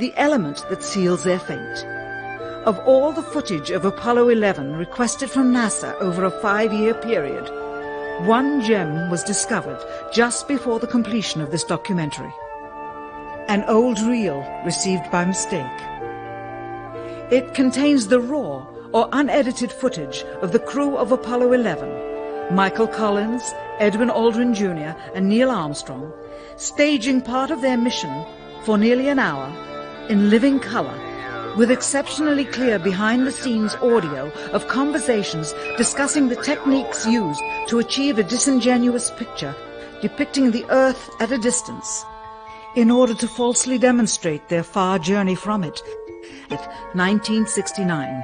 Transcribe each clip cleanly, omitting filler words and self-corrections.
the element that seals their fate. Of all the footage of Apollo 11 requested from NASA over a 5-year period, one gem was discovered just before the completion of this documentary. An old reel received by mistake. It contains the raw or unedited footage of the crew of Apollo 11, Michael Collins, Edwin Aldrin Jr. and Neil Armstrong, staging part of their mission for nearly an hour in living color, with exceptionally clear behind-the-scenes audio of conversations discussing the techniques used to achieve a disingenuous picture depicting the Earth at a distance, in order to falsely demonstrate their far journey from it. 1969,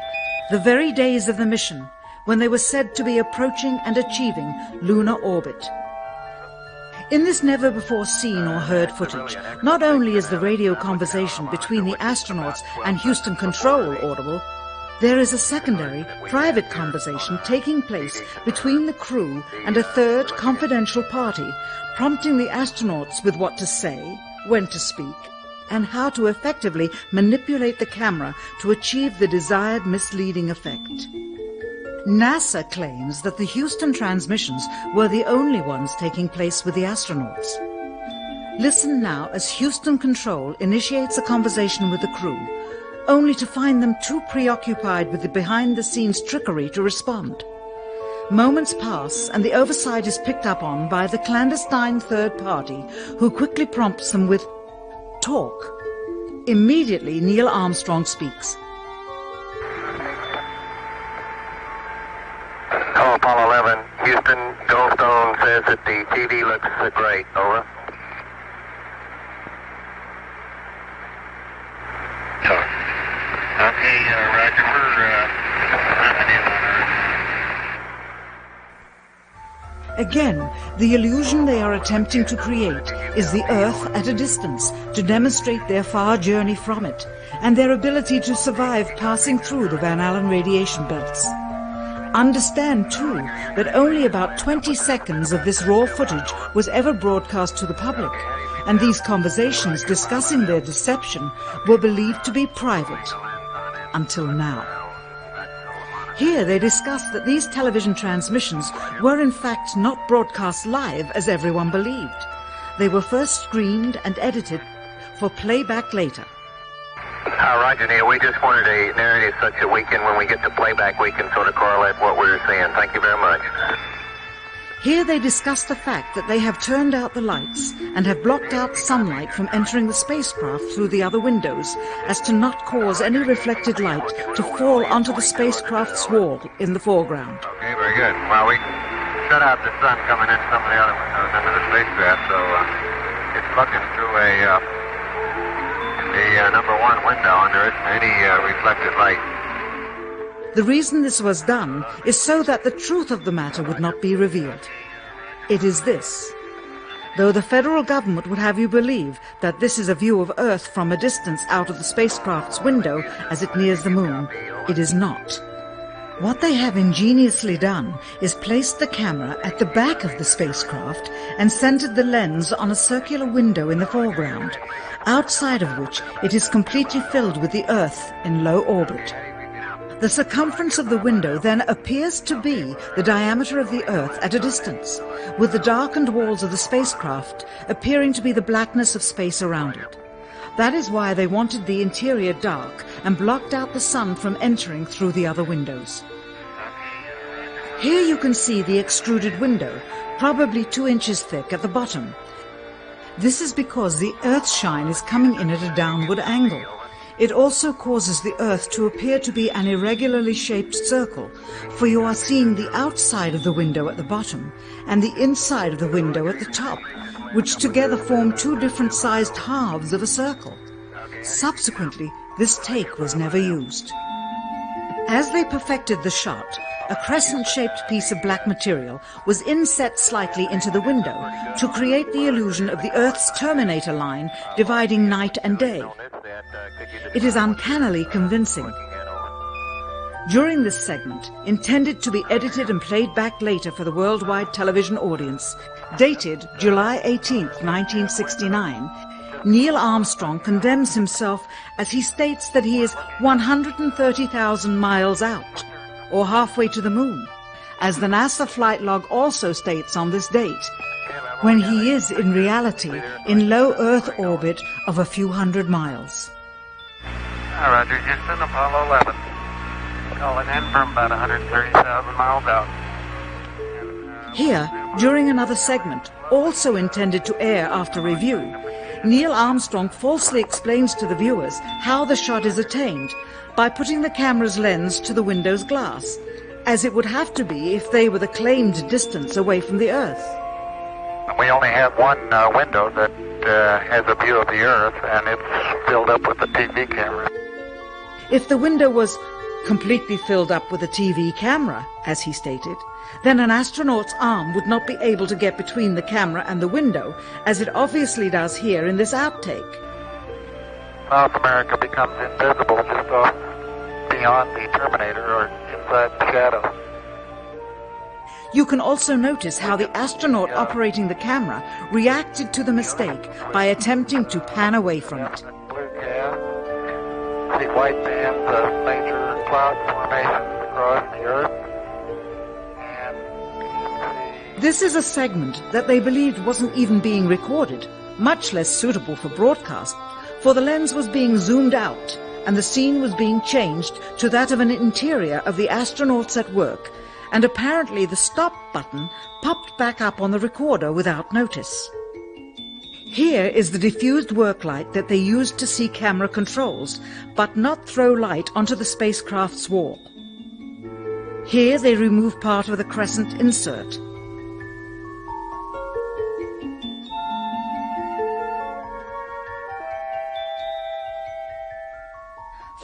the very days of the mission when they were said to be approaching and achieving lunar orbit. In this never-before-seen or heard footage, not only is the radio conversation between the astronauts and Houston Control audible, there is a secondary, private conversation taking place between the crew and a third confidential party, prompting the astronauts with what to say, when to speak, and how to effectively manipulate the camera to achieve the desired misleading effect. NASA claims that the Houston transmissions were the only ones taking place with the astronauts. Listen now as Houston Control initiates a conversation with the crew, only to find them too preoccupied with the behind-the-scenes trickery to respond. Moments pass and the oversight is picked up on by the clandestine third party, who quickly prompts them with talk. Immediately, Neil Armstrong speaks. Hello, Apollo 11. Houston, Goldstone says that the TV looks great. Over. Okay, Roger. We're Again, the illusion they are attempting to create is the Earth at a distance, to demonstrate their far journey from it, and their ability to survive passing through the Van Allen radiation belts. Understand, too, that only about 20 seconds of this raw footage was ever broadcast to the public, and these conversations discussing their deception were believed to be private, until now. Here they discuss that these television transmissions were in fact not broadcast live as everyone believed. They were first screened and edited for playback later. Roger, Neil. We just wanted a narrative such that we can, when we get to playback, we can sort of correlate what we were seeing. Thank you very much. Here they discuss the fact that they have turned out the lights and have blocked out sunlight from entering the spacecraft through the other windows, as to not cause any reflected light to fall onto the spacecraft's wall in the foreground. Okay, very good. Well, we shut out the sun coming in some of the other windows into the spacecraft, so it's looking through a number one window, and there isn't any reflected light. The reason this was done is so that the truth of the matter would not be revealed. It is this. Though the federal government would have you believe that this is a view of Earth from a distance out of the spacecraft's window as it nears the moon, it is not. What they have ingeniously done is placed the camera at the back of the spacecraft and centered the lens on a circular window in the foreground, outside of which it is completely filled with the Earth in low orbit. The circumference of the window then appears to be the diameter of the Earth at a distance, with the darkened walls of the spacecraft appearing to be the blackness of space around it. That is why they wanted the interior dark and blocked out the sun from entering through the other windows. Here you can see the extruded window, probably 2 inches thick at the bottom. This is because the Earth's shine is coming in at a downward angle. It also causes the Earth to appear to be an irregularly shaped circle, for you are seeing the outside of the window at the bottom and the inside of the window at the top, which together form 2 different sized halves of a circle. Subsequently, this take was never used. As they perfected the shot, a crescent-shaped piece of black material was inset slightly into the window to create the illusion of the Earth's terminator line dividing night and day. It is uncannily convincing. During this segment, intended to be edited and played back later for the worldwide television audience, dated July 18, 1969, Neil Armstrong condemns himself as he states that he is 130,000 miles out, or halfway to the moon, as the NASA flight log also states on this date, when he is in reality in low Earth orbit of a few hundred miles. Roger, Houston, Apollo 11. Calling in from about 130,000 miles out. Here, during another segment, also intended to air after review, Neil Armstrong falsely explains to the viewers how the shot is attained by putting the camera's lens to the window's glass, as it would have to be if they were the claimed distance away from the Earth. We only have one window that has a view of the Earth, and it's filled up with the TV camera. If the window was completely filled up with a TV camera, as he stated, then an astronaut's arm would not be able to get between the camera and the window, as it obviously does here in this outtake. South America becomes invisible just off beyond the Terminator or inside the shadow. You can also notice how the astronaut operating the camera reacted to the mistake by attempting to pan away from it. Blue gas, see white bands of major cloud formations across the Earth. This is a segment that they believed wasn't even being recorded, much less suitable for broadcast, for the lens was being zoomed out and the scene was being changed to that of an interior of the astronauts at work, and apparently the stop button popped back up on the recorder without notice. Here is the diffused work light that they used to see camera controls, but not throw light onto the spacecraft's wall. Here they remove part of the crescent insert.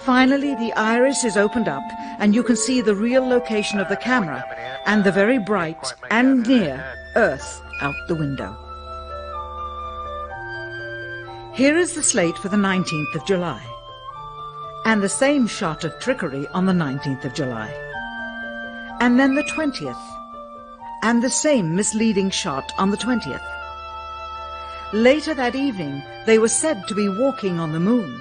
Finally, the iris is opened up and you can see the real location of the camera and the very bright and near Earth out the window. Here is the slate for the 19th of July, and the same shot of trickery on the 19th of July, and then the 20th, and the same misleading shot on the 20th. Later that evening, they were said to be walking on the moon.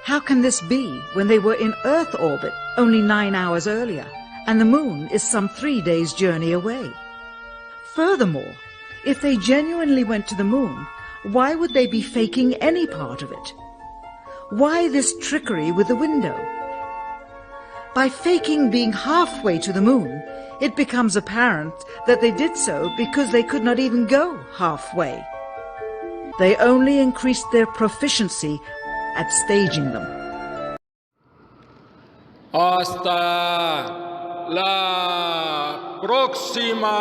How can this be when they were in Earth orbit only 9 hours earlier, and the moon is some 3 days' journey away? Furthermore, if they genuinely went to the moon, why would they be faking any part of it? Why this trickery with the window? By faking being halfway to the moon, it becomes apparent that they did so because they could not even go halfway. They only increased their proficiency at staging them. Hasta la próxima.